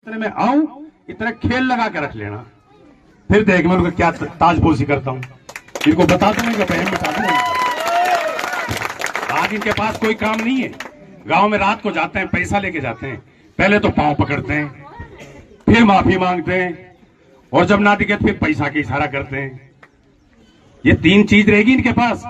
इतने में आऊं, इतने खेल लगा के रख लेना, फिर देख मैं उनका क्या ताजपोशी करता हूं। इनको बता दूंगा कि बहन बता दूंगा। आज इनके पास कोई काम नहीं है। गांव में रात को जाते हैं, पैसा लेके जाते हैं, पहले तो पांव पकड़ते हैं, फिर माफी मांगते हैं, और जब ना दिखे फिर पैसा का इशारा करते हैं। ये 3 चीज रहेगी इनके पास।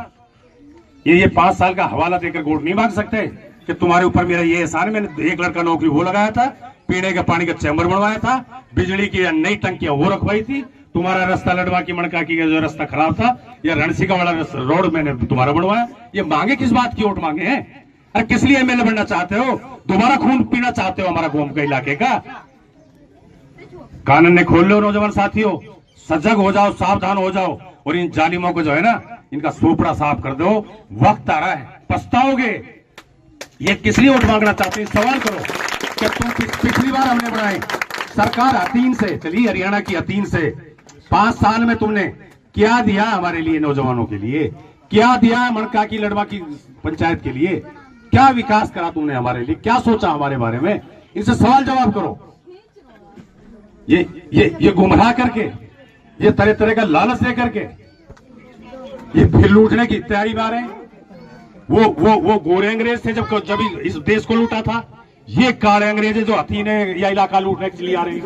ये 5 साल का हवाला देकर वोट नहीं मांग सकते कि तुम्हारे ऊपर मेरा ये एहसान, मैंने 1 लड़का नौकरी वो लगाया था, पीने के पानी का चैम्बर बनवाया था, बिजली की नई टंकियां वो रखवाई थी, तुम्हारा रास्ता लड़वा की मणका की जो रास्ता खराब था, या रणसिका वाला रोड मैंने तुम्हारा बनवाया। ये मांगे किस बात की वोट मांगे हैं? अरे किस लिए एमएलए बनना चाहते हो? दोबारा खून पीना चाहते हो हमारा गोम का इलाके का? कानून ने खोल लो नौजवान साथियों, सजग हो जाओ, सावधान हो जाओ, और इन जालिमों को जो है ना, इनका सोपड़ा साफ कर दो। वक्त आ रहा है, पछताओगे। ये किस लिए वोट मांगना चाहते हैं? सवाल करो कि तुम पिछली बार हमने बनाई सरकार हतीन से चली, हरियाणा की हतीन से 5 साल में तुमने क्या दिया हमारे लिए, नौजवानों के लिए? क्या दिया मणका की लड़वा की पंचायत के लिए? क्या विकास करा तुमने हमारे लिए? क्या सोचा हमारे बारे में? इनसे सवाल जवाब करो। ये गुमराह करके, ये तरह तरह का लालच दे करके ये फिर लूटने की तैयारी में आ रहे हैं। वो गोरे अंग्रेज थे जब इस देश को लूटा था, ये काले अंग्रेज जो हथी ने यह इलाका लूटने के लिए आ रहे हैं।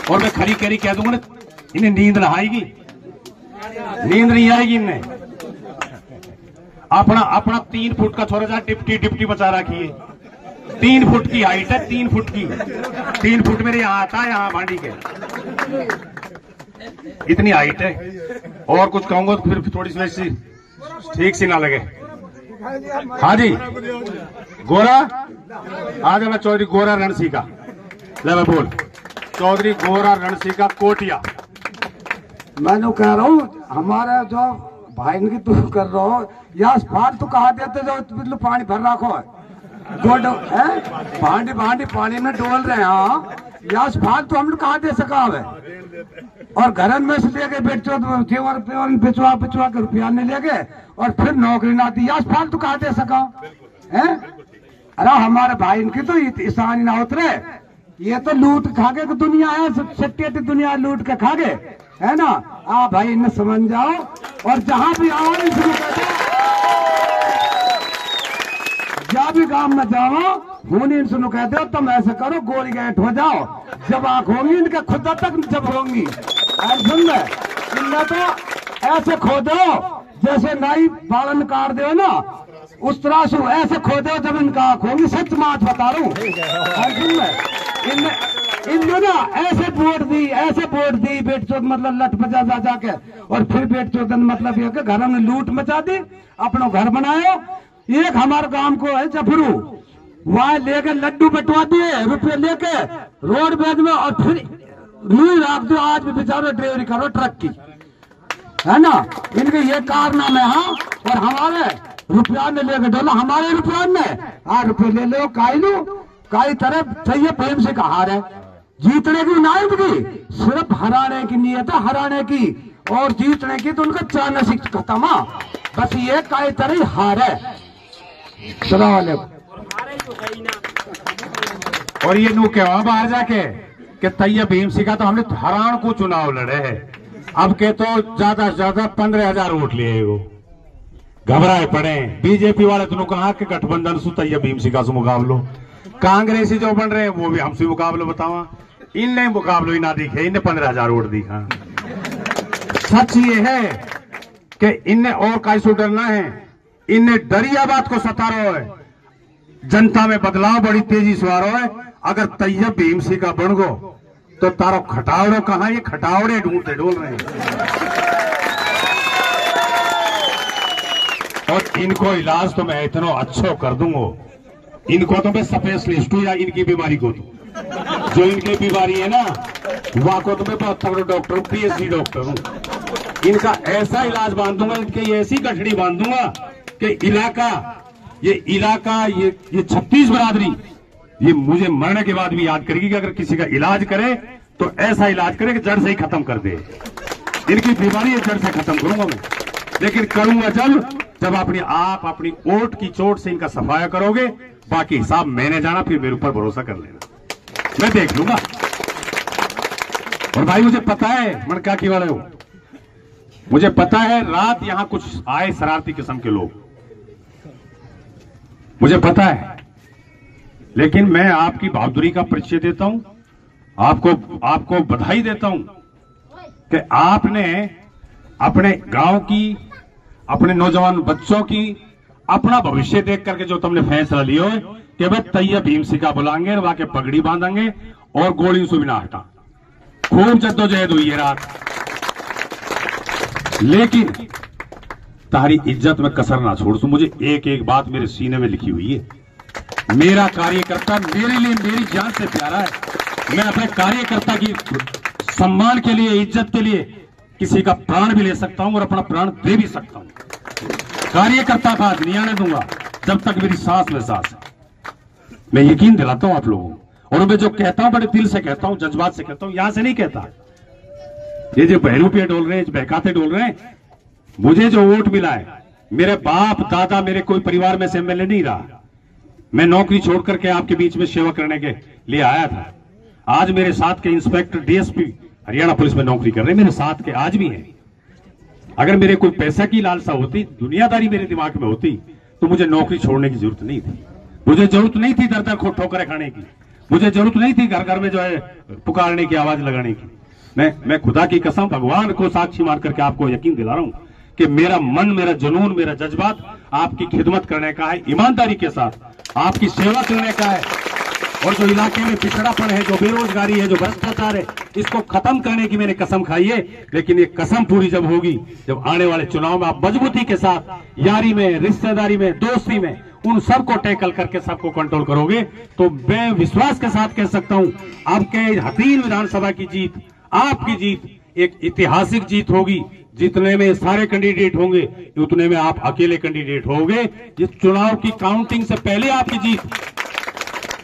और मैं खरी खरी कह दूंगा ना, इन्हें नींद ना आएगी, नींद नहीं आएगी इन्हें। अपना 3 फुट का छोरा जा डिप्टी बचा रखी है। 3 फुट की हाइट है, 3 फुट की। 3 फुट मेरे यहाँ आता है, यहाँ भांडी के इतनी हाइट है। और कुछ कहूंगा तो फिर थोड़ी सी ठीक सी ना लगे। हाँ जी, गोरा आ जाना, चौधरी गोरा रणसिका। ले मैं बोल, चौधरी गोरा रणसिका कोटिया। मैं तो कह रहा हूँ हमारा जो भाई की तू कर रहा हो, या फालतू कहा देते जो पानी भर रखो है, भांडी पानी में डोल रहे हैं। हाँ, या फालतू हम लोग कहा दे सका है। और घर में से लेके बेचो पिछवा के रुपया नहीं लेके, और फिर नौकरी ना दी, या फालतू कहा दे सका है। अरे हमारे भाई इनकी तो ईशानी ना उतरे, ये तो लूट खा के दुनिया है, सत्य दुनिया लूट के खा गए है ना। आप भाई इन्हें समझ जाओ, और जहां भी आओ शुरू कर दो, जहाँ भी गांव में जाओ होनी सुनो कहते हो, तुम ऐसे करो गोली गेट हो जाओ, जब आंख होंगी इनके खुदा तक जब होंगी। सुन ले, इनने तो ऐसे खोदो जैसे नाई बालन काट दो ना, उस तरह से ऐसे खोदो जब इनका आंख होंगी। सच बात बता रहा हूँ। सुन ले, इनने ना ऐसे वोट दी बेट चौथ मतलब लट बजा जा जाके, और फिर बेट चौथ मतलब ये घर में लूट मचा दी, अपना घर बनायो। एक हमारे गांव को है जफरू, वहां लेके लड्डू बटवा दिए रुपये लेके रोड बेच में, और फिर लू रख दो। आज भी बेचारे ड्राइवरी करो ट्रक की, है ना। इनके ये कारनामे। हाँ, और हमारे रुपया ने लेके डोला, हमारे रुपया में। हाँ, रुपये ले लो, काई तरह चाहिए प्रेम से कहा है। जीतने की नायब की सिर्फ हराने की नीयत है, हराने की, और जीतने की तो उनका चानस खत्म। बस ये काई तरह हार है। और ये नू के बाहर जाके कि तैयब भीम सिंह का तो हमने हरान को चुनाव लड़े है, अब के तो ज्यादा से ज्यादा 15,000 वोट लिए। वो घबराए पड़े। बीजेपी वाले तो कहा कि गठबंधन सु तैयब भीम सिंह से मुकाबलो, कांग्रेसी जो बन रहे हैं वो भी हमसे मुकाबलो। बतावा, इनने मुकाबलो ही ना दिखे, इनने 15,000 वोट दिखा। सच ये है कि इनने और कैसो डरना है, इनने डरिया बात को सता रहा है। जनता में बदलाव बड़ी तेजी से आ रहा है। अगर तैयब भीम सिंह का बन गो तो तारो खटावड़ो कहां, ये खटावड़े ढूंढते डोल रहे हैं। और इनको इलाज तो मैं इतना अच्छा कर दूंगा, इनको तो मैं स्पेशलिस्ट हूं, या इनकी बीमारी को तो जो इनकी बीमारी है ना, वहां को तो मैं बहुत तगड़ा डॉक्टर हूं, PhD डॉक्टर हूं। इनका ऐसा इलाज बांधूंगा, इनकी ऐसी गठड़ी बांधूंगा कि इलाका ये 36 बरादरी ये मुझे मरने के बाद भी याद करेगी कि अगर किसी का इलाज करे तो ऐसा इलाज करे कि जड़ से ही खत्म कर दे। इनकी बीमारी जड़ से खत्म करूंगा मैं, लेकिन करूंगा जब अपनी ओट की चोट से इनका सफाया करोगे। बाकी हिसाब मैंने जाना, फिर मेरे ऊपर भरोसा कर लेना। मैं देख लूंगा। और भाई मुझे पता है मणकाकी वाले हो, मुझे पता है रात यहां कुछ आए शरारती किस्म के लोग, मुझे पता है, लेकिन मैं आपकी बहादुरी का परिचय देता हूं, आपको बधाई देता हूं कि आपने अपने गांव की, अपने नौजवान बच्चों की, अपना भविष्य देख करके जो तुमने फैसला लियो है कि भाई तैयब भीम सिंह बुलाएंगे, वहां के पगड़ी बांधेंगे और गोली से भी ना हटा। खूब जद्दोजहद हुई है रात, लेकिन तारी इज्जत में कसर ना छोड़। मुझे एक एक बात मेरे सीने में लिखी हुई है। मेरा कार्यकर्ता मेरे लिए मेरी जान से प्यारा है। मैं अपने कार्यकर्ता की सम्मान के लिए, इज्जत के लिए किसी का प्राण भी ले सकता हूं और अपना प्राण दे भी सकता हूं। कार्यकर्ता का हाथ नहीं आने दूंगा जब तक मेरी सांस में सांस है। मैं यकीन दिलाता हूं आप लोगों को, और मैं जो कहता हूं बड़े दिल से कहता हूं, जज्बात से कहता हूं, यहां से नहीं कहता। ये जो बहरू पे डोल रहे हैं, बहकाते डोल रहे हैं, मुझे जो वोट मिला है, मेरे बाप दादा मेरे कोई परिवार में से एमएलए नहीं रहा। मैं नौकरी छोड़ करके आपके बीच में सेवा करने के लिए आया था। आज मेरे साथ के इंस्पेक्टर डीएसपी हरियाणा पुलिस में नौकरी कर रहे हैं, मेरे साथ के आज भी हैं। अगर मेरे कोई पैसा की लालसा होती, दुनियादारी मेरे दिमाग में होती, तो मुझे नौकरी छोड़ने की जरूरत नहीं थी। मुझे जरूरत नहीं थी दर दर को ठोकरें खाने की, मुझे जरूरत नहीं थी घर घर में जो है पुकारने की, आवाज लगाने की। मैं खुदा की कसम, भगवान को साक्षी मान करके आपको यकीन दिला रहा हूं कि मेरा मन, मेरा जुनून, मेरा जज्बात आपकी खिदमत करने का है, ईमानदारी के साथ आपकी सेवा करने का है। और जो इलाके में पिछड़ापन है, जो बेरोजगारी है, जो भ्रष्टाचार है, इसको खत्म करने की मैंने कसम खाई है। लेकिन ये कसम पूरी जब होगी, जब आने वाले चुनाव में आप मजबूती के साथ, यारी में, रिश्तेदारी में, दोस्ती में, उन सबको टैकल करके सबको कंट्रोल करोगे, तो मैं विश्वास के साथ कह सकता हूं आपके हथीन विधानसभा की जीत, आपकी जीत एक ऐतिहासिक जीत होगी। जितने में सारे कैंडिडेट होंगे, उतने में आप अकेले कैंडिडेट होंगे। इस चुनाव की काउंटिंग से पहले आपकी जीत।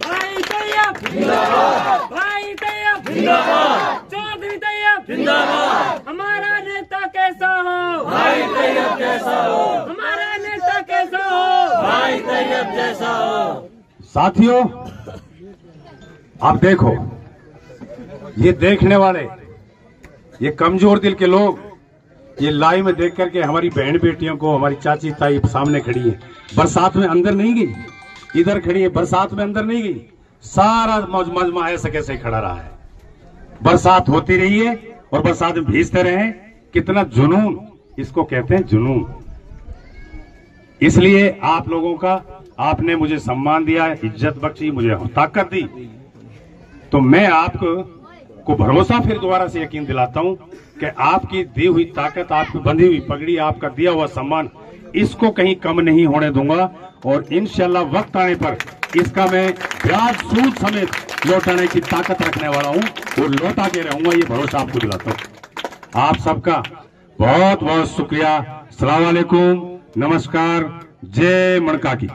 भाई तैयब जिंदाबाद, भाई तैयब जिंदाबाद, चौधरी तैयब जिंदाबाद। हमारा नेता कैसा हो, भाई तैयब कैसा हो, हमारा नेता कैसा हो, भाई तैयब जैसा हो। साथियों, आप देखो, ये देखने वाले, ये कमजोर दिल के लोग, ये लाइव में देख करके हमारी बहन बेटियों को, हमारी चाची ताई सामने खड़ी है, बरसात में अंदर नहीं गई, इधर खड़ी है, बरसात में अंदर नहीं गई, सारा मजमा ऐसे कैसे खड़ा रहा है। बरसात होती रही है और बरसात में भीजते रहे। कितना जुनून, इसको कहते हैं जुनून। इसलिए आप लोगों का, आपने मुझे सम्मान दिया, इज्जत बख्शी, मुझे ताकत दी, तो मैं आपको भरोसा फिर दोबारा से यकीन दिलाता हूं कि आपकी दी हुई ताकत, आपकी बंधी हुई पगड़ी, आपका दिया हुआ सम्मान, इसको कहीं कम नहीं होने दूंगा। और इंशाल्लाह वक्त आने पर इसका मैं ब्याज सूद समेत लौटाने की ताकत रखने वाला हूं और लौटा के रहूंगा, ये भरोसा आपको दिलाता हूं। आप सबका बहुत बहुत शुक्रिया। अस्सलाम वालेकुम, नमस्कार, जय मणकाकी।